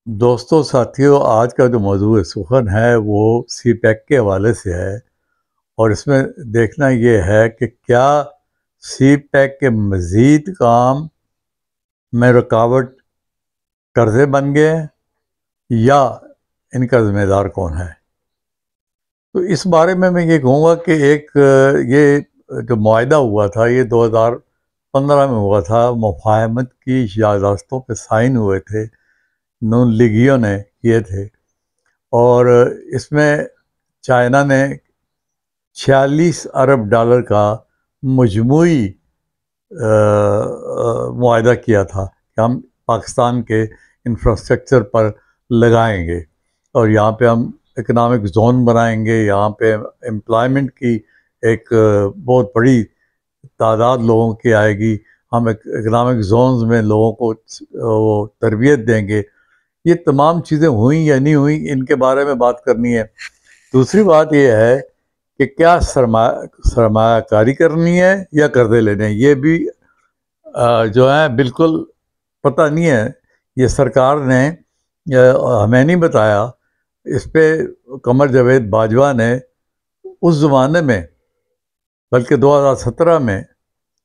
दोस्तों साथियों, आज का जो मौजूद सुखन है वो सी पैक के हवाले से है। और इसमें देखना ये है कि क्या सी पैक के मज़ीद काम में रुकावट कर्जे बन गए हैं या इनका ज़िम्मेदार कौन है। तो इस बारे में मैं ये कहूँगा कि ये जो मुआहदा हुआ था ये 2015 में हुआ था। मुफाहमत की यादाश्तों पे साइन हुए थे, नून लीगियों ने किए थे। और इसमें चाइना ने 46 अरब डॉलर का मजमूई मुआहदा किया था कि हम पाकिस्तान के इंफ्रास्ट्रक्चर पर लगाएंगे और यहाँ पे हम इकनॉमिक जोन बनाएंगे। यहाँ पे एम्प्लॉयमेंट की एक बहुत बड़ी तादाद लोगों की आएगी। हम इकनॉमिक जोन्स में लोगों को वो तरबियत देंगे। ये तमाम चीज़ें हुई या नहीं हुई, इनके बारे में बात करनी है। दूसरी बात यह है कि क्या सरमायाकारी करनी है या कर्जे लेने हैं, ये भी जो है बिल्कुल पता नहीं है। ये सरकार ने हमें नहीं बताया। इस पे कमर जावेद बाजवा ने उस ज़माने में, बल्कि 2017 में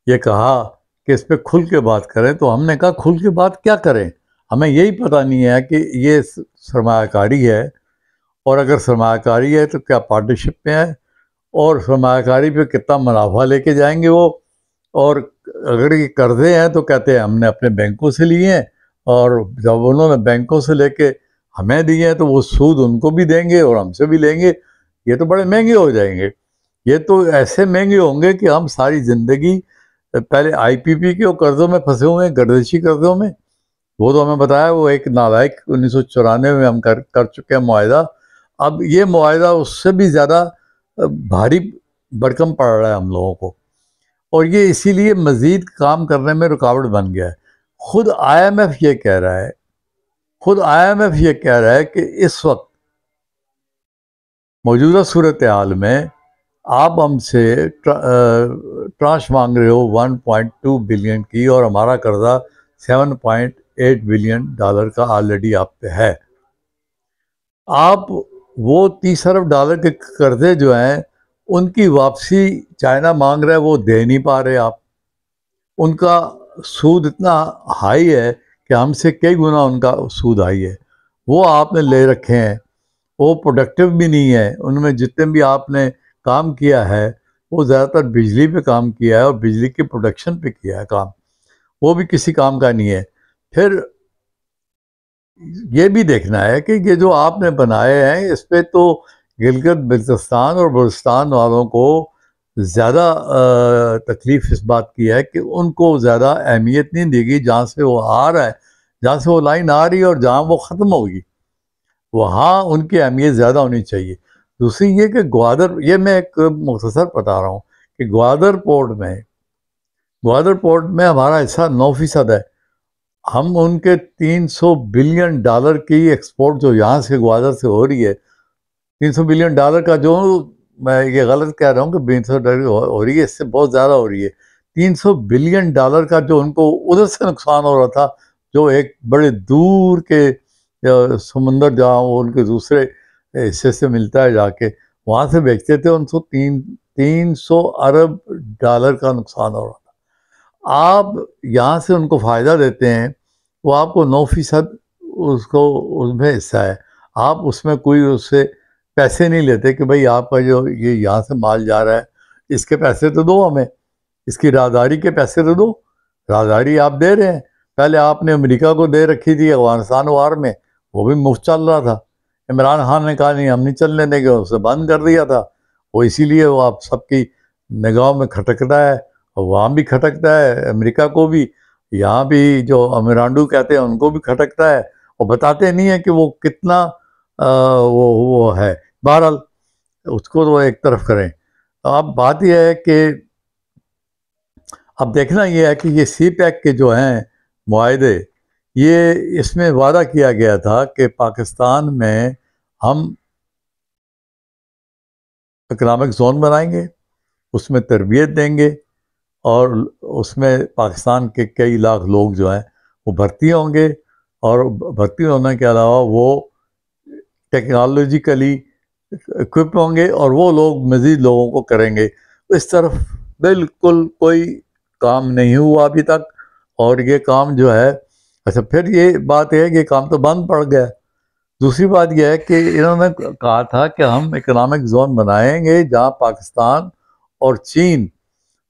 ये कहा कि इस पे खुल के बात करें। तो हमने कहा खुल के बात क्या करें, हमें यही पता नहीं है कि ये सरमायाकारी है, और अगर सरमायाकारी है तो क्या पार्टनरशिप में है, और सरमायाकारी पे कितना मुनाफा लेके जाएंगे वो। और अगर ये कर्जे हैं तो कहते हैं हमने अपने बैंकों से लिए हैं, और जब उन्होंने बैंकों से लेके हमें दिए हैं तो वो सूद उनको भी देंगे और हमसे भी लेंगे। ये तो बड़े महंगे हो जाएंगे। ये तो ऐसे महंगे होंगे कि हम सारी ज़िंदगी पहले आईपीपी के कर्ज़ों में फंसे हुए हैं, गर्दिशी कर्ज़ों में। वो तो हमें बताया, वो एक नालायक 1994 में हम कर चुके हैं मुआहदा। अब ये मुआहदा उससे भी ज़्यादा भारी भरकम पड़ रहा है हम लोगों को, और ये इसीलिए मज़ीद काम करने में रुकावट बन गया है। खुद आईएमएफ ये कह रहा है, खुद आईएमएफ ये कह रहा है कि इस वक्त मौजूदा सूरत हाल में आप हमसे ट्रांश मांग रहे हो 1.2 बिलियन की, और हमारा कर्जा 7.8 बिलियन डॉलर का ऑलरेडी आप पे है। आप वो 30 अरब डॉलर के कर्जे जो हैं उनकी वापसी चाइना मांग रहा है, वो दे नहीं पा रहे आप। उनका सूद इतना हाई है कि हमसे कई गुना उनका सूद हाई है। वो आपने ले रखे हैं, वो प्रोडक्टिव भी नहीं है। उनमें जितने भी आपने काम किया है वो ज़्यादातर बिजली पे काम किया है, और बिजली के प्रोडक्शन पे किया है काम, वो भी किसी काम का नहीं है। फिर ये भी देखना है कि ये जो आपने बनाए हैं इस पे तो गिलगित बिल्तिस्तान और बलूचिस्तान वालों को ज़्यादा तकलीफ़ इस बात की है कि उनको ज़्यादा अहमियत नहीं देगी। जहाँ से वो आ रहा है, जहाँ से वो लाइन आ रही है और जहाँ वो ख़त्म होगी, वहाँ उनकी अहमियत ज़्यादा होनी चाहिए। दूसरी ये कि ग्वादर, ये मैं एक मुख्तसर बता रहा हूँ कि ग्वादर पोर्ट में हमारा हिस्सा 9% है। हम उनके 300 बिलियन डॉलर की एक्सपोर्ट जो यहाँ से ग्वादर से हो रही है, 300 बिलियन डॉलर का जो, मैं ये गलत कह रहा हूँ कि 300 डॉलर हो रही है, इससे बहुत ज़्यादा हो रही है। 300 बिलियन डॉलर का जो उनको उधर से नुकसान हो रहा था, जो एक बड़े दूर के समुंदर जहाँ वो उनके दूसरे हिस्से से मिलता है, जाके वहाँ से बेचते थे, उनको 300 अरब डॉलर का नुकसान हो रहा था। आप यहाँ से उनको फ़ायदा देते हैं, वो आपको 9% उसको उसमें हिस्सा है। आप उसमें कोई उससे पैसे नहीं लेते कि भाई आपका जो ये यहाँ से माल जा रहा है इसके पैसे तो दो हमें, इसकी राहदारी के पैसे तो दो। राहदारी आप दे रहे हैं, पहले आपने अमेरिका को दे रखी थी अफगानिस्तान वार में, वो भी मुफ्त चल रहा था। इमरान खान ने कहा नहीं हम नहीं चलने देंगे, उसे बंद कर दिया था। वो इसीलिए वो आप सबकी निगाहों में खटकता है, और वहाँ भी खटकता है, अमेरिका को भी, यहाँ भी जो अमीरांडू कहते हैं उनको भी खटकता है। और बताते नहीं है कि वो कितना वो है। बहरहाल उसको तो एक तरफ करें। तो अब बात यह है कि अब देखना यह है कि ये सी पैक के जो हैं मुआहदे, ये इसमें वादा किया गया था कि पाकिस्तान में हम इकनॉमिक जोन बनाएंगे, उसमें तरबियत देंगे, और उसमें पाकिस्तान के कई लाख लोग जो हैं वो भर्ती होंगे। और भर्ती होने के अलावा वो टेक्नोलॉजिकली इक्विप होंगे और वो लोग मज़ीद लोगों को करेंगे। तो इस तरफ बिल्कुल कोई काम नहीं हुआ अभी तक, और ये काम जो है, अच्छा फिर ये बात है कि काम तो बंद पड़ गया। दूसरी बात यह है कि इन्होंने कहा था कि हम इकोनॉमिक जोन बनाएंगे जहां पाकिस्तान और चीन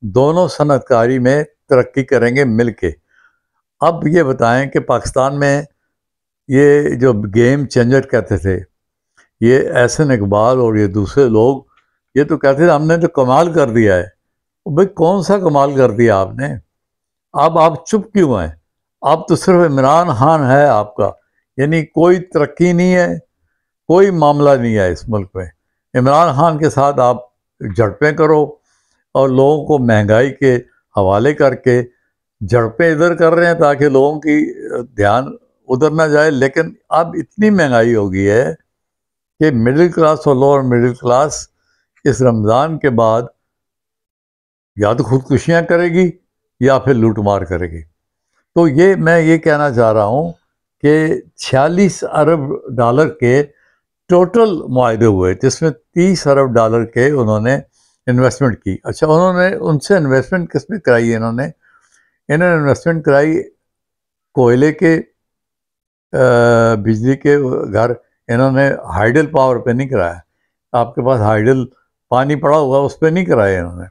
दोनों सनअतकारी में तरक्की करेंगे मिलके। अब ये बताएं कि पाकिस्तान में ये जो गेम चेंजर कहते थे, ये एहसन इकबाल और ये दूसरे लोग, ये तो कहते थे हमने तो कमाल कर दिया है। भाई कौन सा कमाल कर दिया आपने? अब आप चुप क्यों हैं? अब तो सिर्फ इमरान खान है आपका, यानी कोई तरक्की नहीं है, कोई मामला नहीं है इस मुल्क में। इमरान खान के साथ आप झड़पें करो और लोगों को महंगाई के हवाले करके झड़पें इधर कर रहे हैं ताकि लोगों की ध्यान उधर ना जाए। लेकिन अब इतनी महंगाई हो गई है कि मिडिल क्लास और लोअर मिडिल क्लास इस रमज़ान के बाद या तो खुदकुशियाँ करेगी या फिर लूटमार करेगी। तो ये मैं ये कहना चाह रहा हूँ कि 46 अरब डॉलर के टोटल मुआहदे हुए, जिसमें 30 अरब डॉलर के उन्होंने इन्वेस्टमेंट की। अच्छा, उन्होंने उनसे इन्वेस्टमेंट किस में कराई? इन्होंने इन्वेस्टमेंट कराई कोयले के, बिजली के घर। इन्होंने हाइडल पावर पे नहीं कराया, आपके पास हाइडल पानी पड़ा हुआ उस पर नहीं कराया इन्होंने।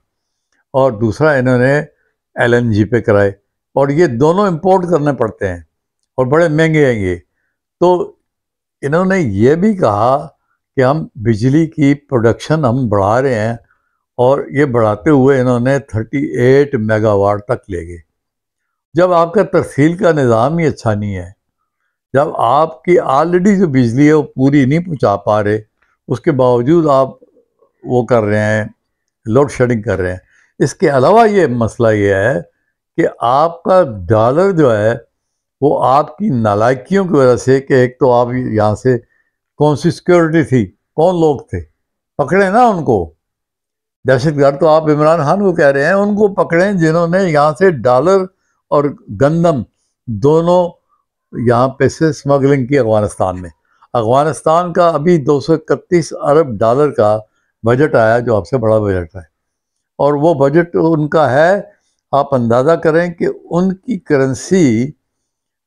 और दूसरा इन्होंने एलएनजी पे कराए, और ये दोनों इंपोर्ट करने पड़ते हैं और बड़े महंगे हैं ये। तो इन्होंने ये भी कहा कि हम बिजली की प्रोडक्शन हम बढ़ा रहे हैं, और ये बढ़ाते हुए इन्होंने 38 मेगावाट तक ले गए। जब आपका तरसील का निज़ाम ही अच्छा नहीं है, जब आपकी ऑलरेडी जो बिजली है वो पूरी नहीं पहुंचा पा रहे, उसके बावजूद आप वो कर रहे हैं, लोड शेडिंग कर रहे हैं। इसके अलावा ये मसला ये है कि आपका डॉलर जो है वो आपकी नालायकियों की वजह से, कि एक तो आप यहाँ से कौन सी सिक्योरिटी थी, कौन लोग थे, पकड़े ना उनको। दहशतगर्द तो आप इमरान खान को कह रहे हैं, उनको पकड़े जिन्होंने यहाँ से डॉलर और गंदम दोनों यहाँ पे से स्मगलिंग की अफगानिस्तान में। अफगानिस्तान का अभी 231 अरब डॉलर का बजट आया, जो आपसे बड़ा बजट है, और वो बजट उनका है, आप अंदाज़ा करें कि उनकी करेंसी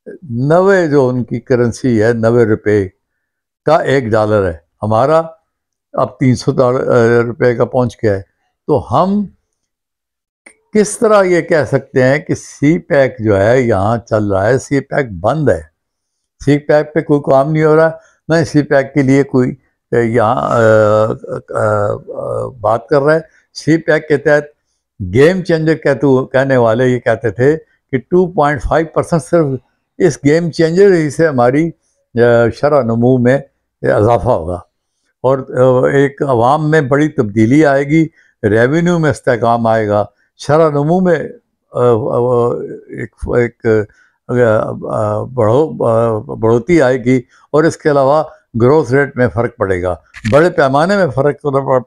90, जो उनकी करेंसी है 90 रुपये का $1 है। हमारा अब 300 रुपये का पहुंच गया है। तो हम किस तरह ये कह सकते हैं कि सी पैक जो है यहाँ चल रहा है, सी पैक बंद है, सी पैक पे कोई काम नहीं हो रहा, न सी पैक के लिए कोई यहाँ बात कर रहा है। सी पैक के तहत गेम चेंजर कहने वाले ये कहते थे कि 2.5% सिर्फ इस गेम चेंजर ही से हमारी शरह नमू में इजाफा होगा, और एक अवाम में बड़ी तब्दीली आएगी, रेवेन्यू में इस्तेहकाम आएगा, शरह नमू में एक बढ़ोतरी आएगी, और इसके अलावा ग्रोथ रेट में फ़र्क पड़ेगा, बड़े पैमाने में फ़र्क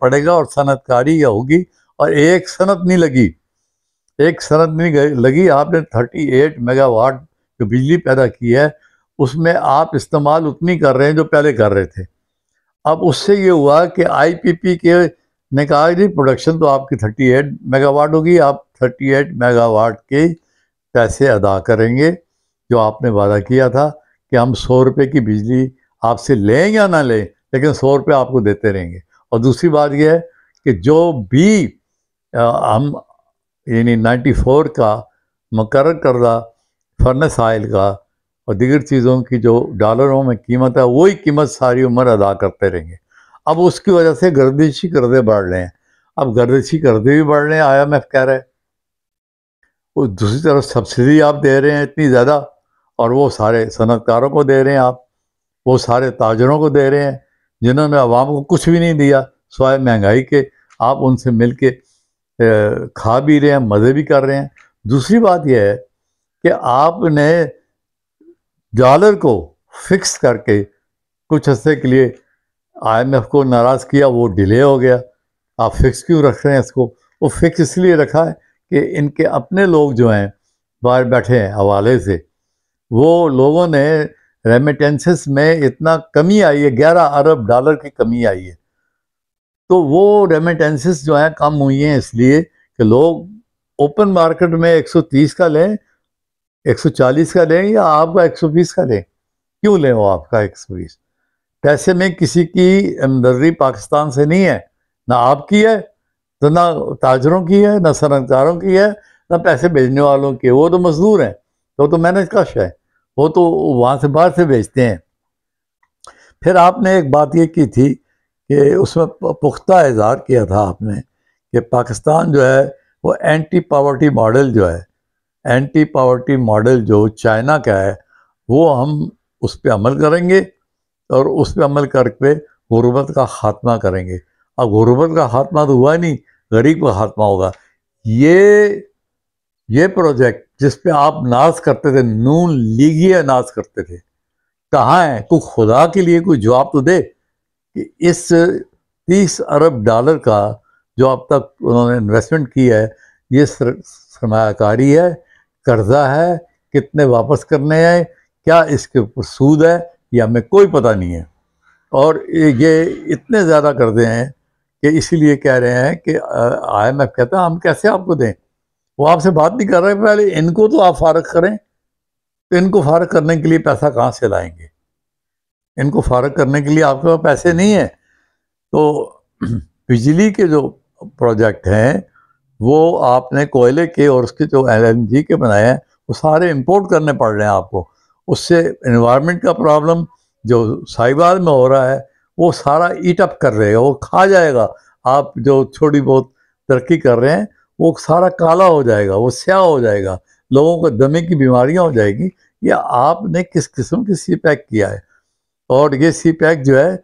पड़ेगा, और सनतकारी होगी। और एक सनत नहीं लगी, एक सनत नहीं लगी। आपने 38 मेगावाट जो बिजली पैदा की है, उसमें आप इस्तेमाल उतनी कर रहे हैं जो पहले कर रहे थे। अब उससे ये हुआ कि आईपीपी के ने कहा जी प्रोडक्शन तो आपकी 38 मेगावाट होगी, आप 38 मेगावाट के पैसे अदा करेंगे, जो आपने वादा किया था कि हम 100 रुपये की बिजली आपसे लें या ना लें, लेकिन 100 रुपये आपको देते रहेंगे। और दूसरी बात यह है कि जो भी हम यानी 94 का मुकर्रर करदा फर्नेस आयल का और दीगर चीज़ों की जो डॉलरों में कीमत है, वही कीमत सारी उम्र अदा करते रहेंगे। अब उसकी वजह से गर्दिशी कर्जे बढ़ रहे हैं। अब गर्दिशी कर्जे भी बढ़ रहे हैं, IMF कह रहे हैं। वो दूसरी तरफ सब्सिडी आप दे रहे हैं इतनी ज़्यादा, और वो सारे सनतकारों को दे रहे हैं आप, वो सारे ताजरों को दे रहे हैं जिन्होंने आवाम को कुछ भी नहीं दिया सिवाय महंगाई के। आप उनसे मिल के खा भी रहे हैं, मज़े भी कर रहे हैं। दूसरी बात यह है कि आपने डॉलर को फिक्स करके कुछ अर्से के लिए IMF को नाराज़ किया, वो डिले हो गया। आप फिक्स क्यों रख रहे हैं इसको? वो फिक्स इसलिए रखा है कि इनके अपने लोग जो हैं बाहर बैठे हैं हवाले से, वो लोगों ने रेमिटेंसेस में इतना कमी आई है, 11 अरब डॉलर की कमी आई है। तो वो रेमिटेंसेस जो है कम हुई हैं इसलिए कि लोग ओपन मार्केट में 130 का लें, 140 का लें, या आपका 120 का लें। क्यों लें वो आपका 120? पैसे में किसी की हमदर्दी पाकिस्तान से नहीं है, ना आपकी है, तो ना ताजरों की है, ना सनतकारों की है, ना पैसे भेजने वालों की है। वो तो मजदूर हैं, तो मैनेज कश है, वो तो वहाँ से बाहर से भेजते हैं। फिर आपने एक बात ये की थी कि उसमें पुख्ता इज़हार किया था आपने कि पाकिस्तान जो है वो एंटी पावर्टी मॉडल जो है, एंटी पावर्टी मॉडल जो चाइना का है, वो हम उस पर अमल करेंगे और उस पर अमल करके गुर्बत का खात्मा करेंगे। अब गुर्बत का खात्मा तो हुआ नहीं, गरीब का खात्मा होगा। ये प्रोजेक्ट जिस पे आप नाज करते थे, नून लीगिया नाज करते थे, कहाँ है? कोई खुदा के लिए कोई जवाब तो दे कि इस 30 अरब डॉलर का जो अब तक उन्होंने इन्वेस्टमेंट की है, ये सरमायाकारी है, कर्जा है, कितने वापस करने हैं, क्या इसके ऊपर सूद है, ये हमें कोई पता नहीं है। और ये इतने ज़्यादा कर्जे हैं कि इसीलिए कह रहे हैं कि IMF कहता है हम कैसे आपको दें। वो आपसे बात नहीं कर रहे, पहले इनको तो आप फारग करें। तो इनको फारग करने के लिए पैसा कहाँ से लाएंगे? इनको फारग करने के लिए आपके पास पैसे नहीं है। तो बिजली के जो प्रोजेक्ट हैं वो आपने कोयले के और उसके जो LNG के बनाए हैं वो सारे इंपोर्ट करने पड़ रहे हैं आपको। उससे एनवायरनमेंट का प्रॉब्लम जो साहिवाल में हो रहा है वो सारा ईट अप कर रहेगा, वो खा जाएगा। आप जो थोड़ी बहुत तरक्की कर रहे हैं वो सारा काला हो जाएगा, वो स्याह हो जाएगा, लोगों को दमे की बीमारियां हो जाएगी। ये आपने किस किस्म की सी पैक किया है? और ये सी पैक जो है,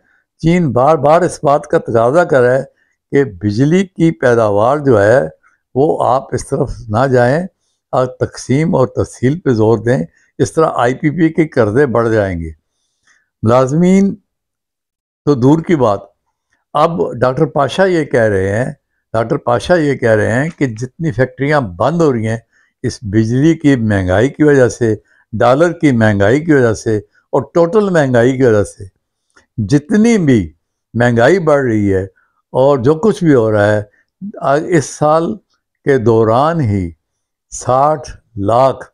चीन बार बार इस बात का तकाजा कर रहा है कि बिजली की पैदावार जो है वो आप इस तरफ ना जाएं और तकसीम और तफसील पे जोर दें। इस तरह IPP के कर्जे बढ़ जाएंगे। मुलाजमीन तो दूर की बात, अब डॉक्टर पाशा ये कह रहे हैं कि जितनी फैक्ट्रियां बंद हो रही हैं इस बिजली की महंगाई की वजह से, डॉलर की महंगाई की वजह से और टोटल महंगाई की वजह से, जितनी भी महंगाई बढ़ रही है और जो कुछ भी हो रहा है, इस साल के दौरान ही 60 लाख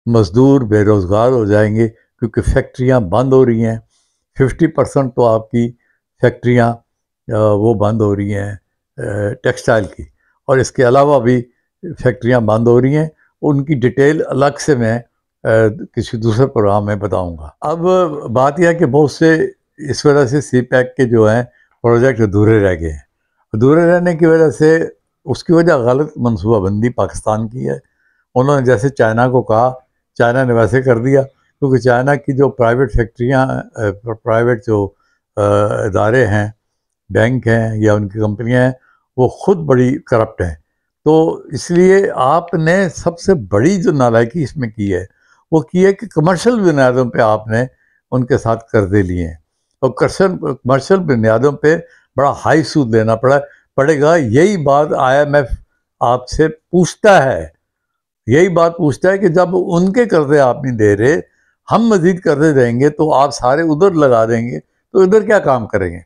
मज़दूर बेरोज़गार हो जाएंगे क्योंकि फैक्ट्रियां बंद हो रही हैं। 50% तो आपकी फैक्ट्रियां वो बंद हो रही हैं टेक्सटाइल की, और इसके अलावा भी फैक्ट्रियां बंद हो रही हैं। उनकी डिटेल अलग से मैं किसी दूसरे प्रोग्राम में बताऊंगा। अब बात यह है कि बहुत से इस वजह से सी पैक के जो हैं प्रोजेक्ट अधूरे रह गए हैं। अधूरे रहने की वजह से उसकी वजह गलत मनसूबाबंदी पाकिस्तान की है। उन्होंने जैसे चाइना को कहा, चाइना ने वैसे कर दिया, क्योंकि चाइना की जो प्राइवेट फैक्ट्रियाँ, प्राइवेट जो इदारे हैं, बैंक हैं या उनकी कंपनियां हैं, वो खुद बड़ी करप्ट हैं। तो इसलिए आपने सबसे बड़ी जो नालायकी इसमें की है वो की है कि कमर्शियल बुनियादों पे आपने उनके साथ कर्जे लिए हैं, और कमर्शियल बुनियादों पे बड़ा हाई सूद लेना पड़ेगा। यही बात IMF आपसे पूछता है, यही बात पूछता है कि जब उनके कर्जे आप नहीं दे रहे, हम मजीद कर्जे देंगे तो आप सारे उधर लगा देंगे, तो इधर क्या काम करेंगे?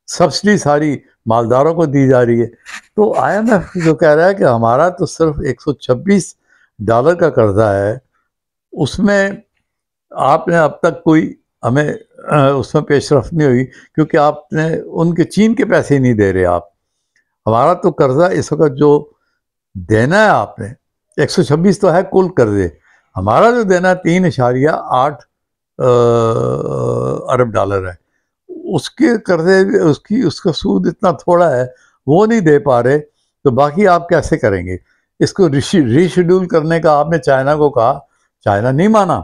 सब्सिडी सारी मालदारों को दी जा रही है। तो IMF जो कह रहा है कि हमारा तो सिर्फ 126 डॉलर का कर्जा है, उसमें आपने अब तक कोई हमें उसमें पेशरफ नहीं हुई, क्योंकि आपने उनके चीन के पैसे नहीं दे रहे आप। हमारा तो कर्जा इस वक्त जो देना है आपने 126 तो है कुल कर्जे, हमारा जो देना है 3.8 अरब डॉलर है। उसके कर्जे उसका सूद इतना थोड़ा है, वो नहीं दे पा रहे, तो बाकी आप कैसे करेंगे? इसको रीशेड्यूल करने का आपने चाइना को कहा, चाइना नहीं माना।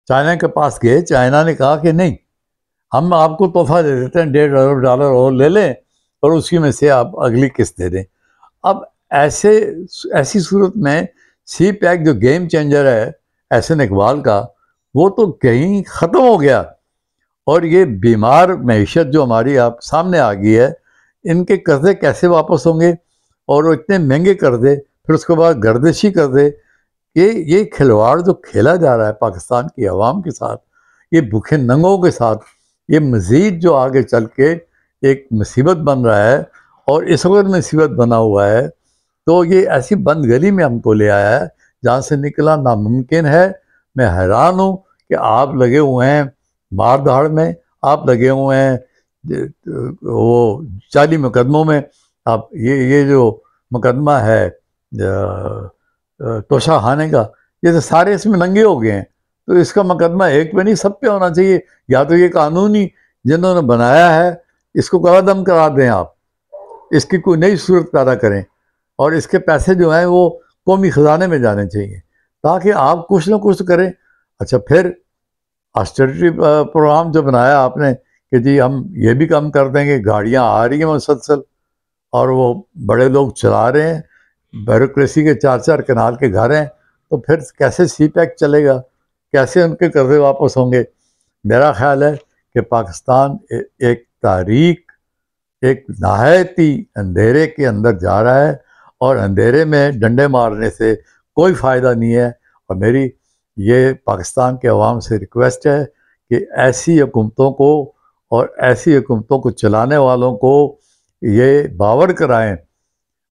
चाइना के पास गए, चाइना ने कहा कि नहीं, हम आपको तोहफा दे देते हैं, 1.5 अरब डॉलर और ले लें और उसी में से आप अगली किस्त दे दें। अब ऐसी सूरत में सी पैक जो गेम चेंजर है एहसन इकबाल का, वो तो कहीं ख़त्म हो गया। और ये बीमार मैशत जो हमारी आप सामने आ गई है, इनके कर्जे कैसे वापस होंगे? और वो इतने महंगे कर्जे, फिर उसके बाद गर्दिशी कर्जे, ये खिलवाड़ जो खेला जा रहा है पाकिस्तान की आवाम के साथ, ये भूखे नंगों के साथ, ये मज़ीद जो आगे चल के एक मुसीबत बन रहा है, और इस वक्त मुसीबत बना हुआ है, तो ये ऐसी बंद गली में हमको ले आया है जहाँ से निकला नामुमकिन है। मैं हैरान हूँ कि आप लगे हुए हैं मार धाड़ में, आप लगे हुए हैं वो जाली मुकदमों में। आप ये जो मुकदमा है तोशा खाने का, ये तो सारे इसमें नंगे हो गए हैं। तो इसका मुकदमा एक पे नहीं, सब पे होना चाहिए। या तो ये कानूनी जिन्होंने बनाया है इसको कलादम करा दें आप, इसकी कोई नई सूरत पैदा करें, और इसके पैसे जो हैं वो कौमी ख़जाने में जाने चाहिए, ताकि आप कुछ ना कुछ करें। अच्छा, फिर ऑस्टेरिटी प्रोग्राम जो बनाया आपने कि जी हम ये भी कम कर देंगे, गाड़ियाँ आ रही हैं मुसलसल और वो बड़े लोग चला रहे हैं, ब्यूरोक्रेसी के 4-4 कनाल के घर हैं, तो फिर कैसे सी पैक चलेगा, कैसे उनके कर्जे वापस होंगे? मेरा ख्याल है कि पाकिस्तान एक तारीख, एक नहायती अंधेरे के अंदर जा रहा है, और अंधेरे में डंडे मारने से कोई फ़ायदा नहीं है। और मेरी ये पाकिस्तान के अवाम से रिक्वेस्ट है कि ऐसी हुकूमतों को और ऐसी हुकूमतों को चलाने वालों को ये बावर कराएं,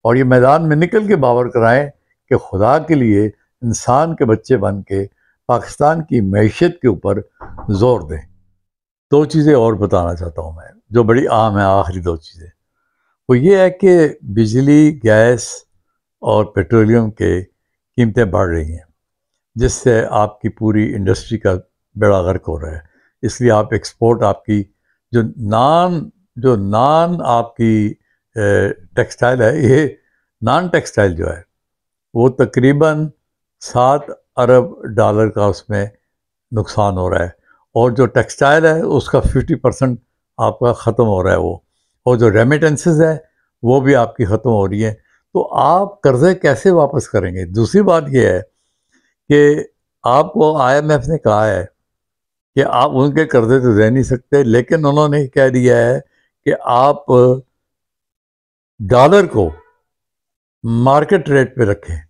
और ये मैदान में निकल के बावर कराएं कि खुदा के लिए इंसान के बच्चे बन के पाकिस्तान की मैशत के ऊपर ज़ोर दें। दो चीज़ें और बताना चाहता हूँ मैं, जो बड़ी आम है, आखिरी दो चीज़ें। वो ये है कि बिजली, गैस और पेट्रोलियम के कीमतें बढ़ रही हैं, जिससे आपकी पूरी इंडस्ट्री का बेड़ा गर्क हो रहा है। इसलिए आप एक्सपोर्ट, आपकी जो नान आपकी टेक्सटाइल है, ये नॉन टेक्सटाइल जो है वो तकरीबन 7 अरब डॉलर का उसमें नुकसान हो रहा है, और जो टेक्सटाइल है उसका 50% आपका ख़त्म हो रहा है वो, और जो रेमिटेंसेस है वो भी आपकी ख़त्म हो रही है। तो आप कर्ज़े कैसे वापस करेंगे? दूसरी बात ये है कि आपको IMF ने कहा है कि आप उनके कर्ज़े तो दे नहीं सकते, लेकिन उन्होंने कह दिया है कि आप डॉलर को मार्केट रेट पे रखें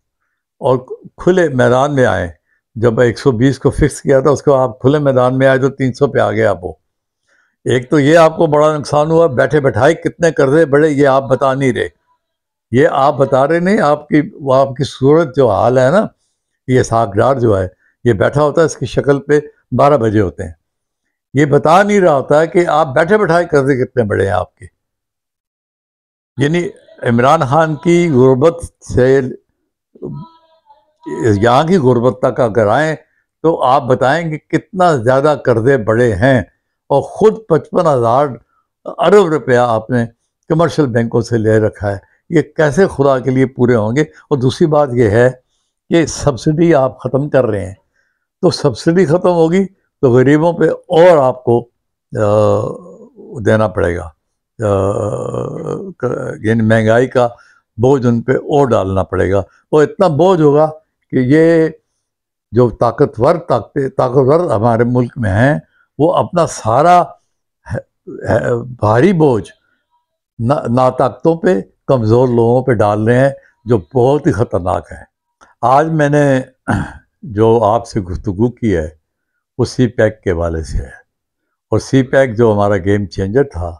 और खुले मैदान में आए। जब 120 को फिक्स किया था, उसको आप खुले मैदान में आए तो 300 पे आ गए आप वो। एक तो ये आपको बड़ा नुकसान हुआ, बैठे बैठाए कितने कर्जे बढ़े ये आप बता नहीं रहे, ये आप बता रहे नहीं। आपकी सूरत जो हाल है ना, ये सागजार जो है, ये बैठा होता है, इसकी शक्ल पे 12 बजे होते हैं, ये बता नहीं रहा होता है कि आप बैठे बैठाए कर्जे कितने बड़े हैं आपके। यानी इमरान खान की गुर्बत से यहाँ की गुर्बत तक अगर आएँ तो आप बताएं कि कितना ज़्यादा कर्जे बड़े हैं, और ख़ुद 55,000 अरब रुपया आपने कमर्शियल बैंकों से ले रखा है। ये कैसे खुदा के लिए पूरे होंगे? और दूसरी बात ये है कि सब्सिडी आप ख़त्म कर रहे हैं, तो सब्सिडी ख़त्म होगी तो गरीबों पे और आपको देना पड़ेगा, यानी महंगाई का बोझ उन पे और डालना पड़ेगा, और इतना बोझ होगा कि ये जो ताकतवर हमारे मुल्क में हैं, वो अपना सारा भारी बोझ नाताकतों पे, कमज़ोर लोगों पे डाल रहे हैं, जो बहुत ही ख़तरनाक है। आज मैंने जो आपसे गुफ्तगू की है वो सी पैक के हवाले से है, और सी पैक जो हमारा गेम चेंजर था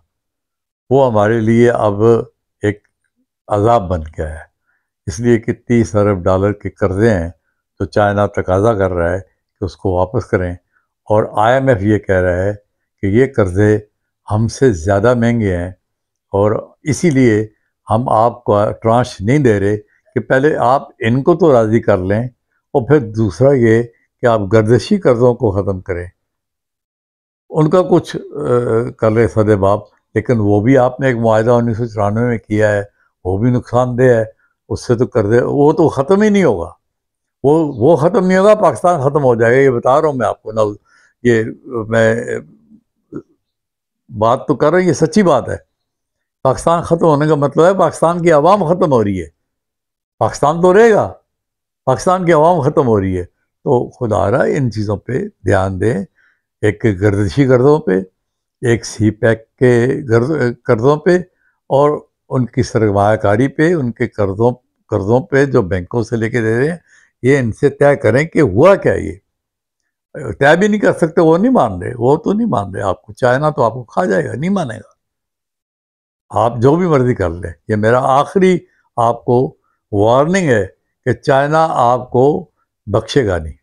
वो हमारे लिए अब एक अज़ाब बन गया है, इसलिए कि 30 अरब डॉलर के कर्ज़े हैं, तो चाइना तकाजा कर रहा है कि उसको वापस करें, और IMF ये कह रहा है कि ये कर्ज़े हमसे ज़्यादा महंगे हैं, और इसीलिए हम आपको ट्रांश नहीं दे रहे कि पहले आप इनको तो राज़ी कर लें, और फिर दूसरा ये कि आप गर्दिशी कर्ज़ों को ख़त्म करें। उनका कुछ कर ले सदे बाप, लेकिन वो भी आपने एक मुआहदा 1994 में किया है, वो भी नुकसानदेह है। उससे तो कर्जे वो तो ख़त्म ही नहीं होगा, वो ख़त्म नहीं होगा, पाकिस्तान ख़त्म हो जाएगा, ये बता रहा हूँ मैं आपको ना। ये मैं बात तो कर रहा हूँ, ये सच्ची बात है। पाकिस्तान ख़त्म होने का मतलब है पाकिस्तान की आवाम ख़त्म हो रही है। पाकिस्तान तो रहेगा, पाकिस्तान की आवाम ख़त्म हो रही है। तो खुदारा इन चीज़ों पे ध्यान दें, एक गर्दिशी कर्ज़ों पे, एक सी पैक के कर्ज़ों पे, और उनकी सरमायाकारी पे, उनके कर्ज़ों पे जो बैंकों से लेके दे रहे हैं, ये इनसे तय करें कि हुआ क्या ये। तय भी नहीं कर सकते, वो नहीं मान रहे, वो तो नहीं मान रहे आपको। चाइना तो आपको खा जाएगा, नहीं मानेगा। आप जो भी मर्जी कर लें, ये मेरा आखिरी आपको वार्निंग है कि चाइना आपको बख्शेगा नहीं।